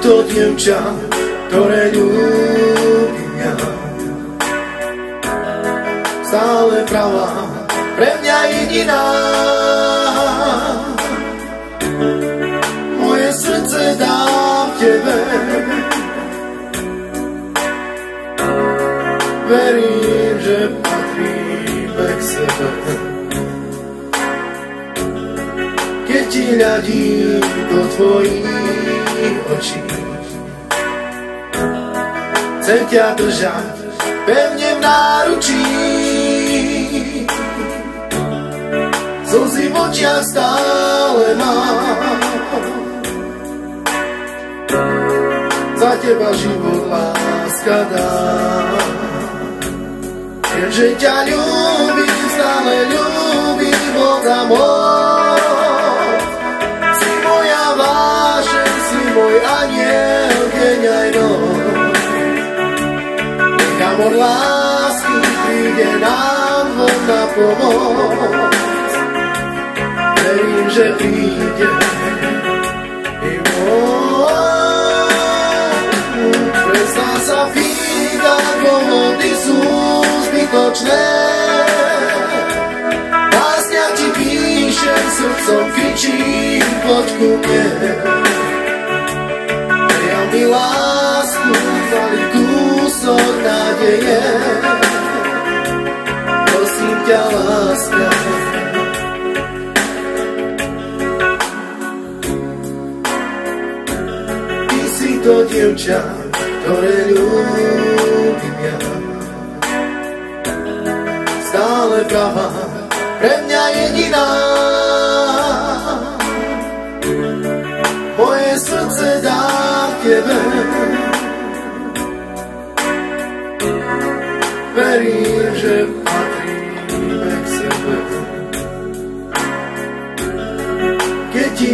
to dievča, ktoré ľúbi mňa. Stále pravá, pre mňa jediná. Moje srdce dám tebe. Verím, že patríme k sebe. Keď ti hľadím do tvojich očí, chcem ťa držať pevne v náručí. Slzy v očiach stále mám, za teba život láska dám. Viem, že ťa ľúbim, stále ľúbim, Boh za moc. Si moja vášeň, si môj aniel, deň aj noc. Nechám od lásky, príde nám von na pomoc. Verím, že príde i prestá sa pýtať, dôvody sú zbytočné. Básňa ti píšem, srdcom kričím, poď ku mne. Priam mi lásku, dali kúsok nádeje. Prosím ťa, láska, ty si to dievča, ktoré ľúbi mňa. Stále pravá, pre mňa jediná. Moje srdce dám tebe. Verím, že patríme k sebe. Keď ti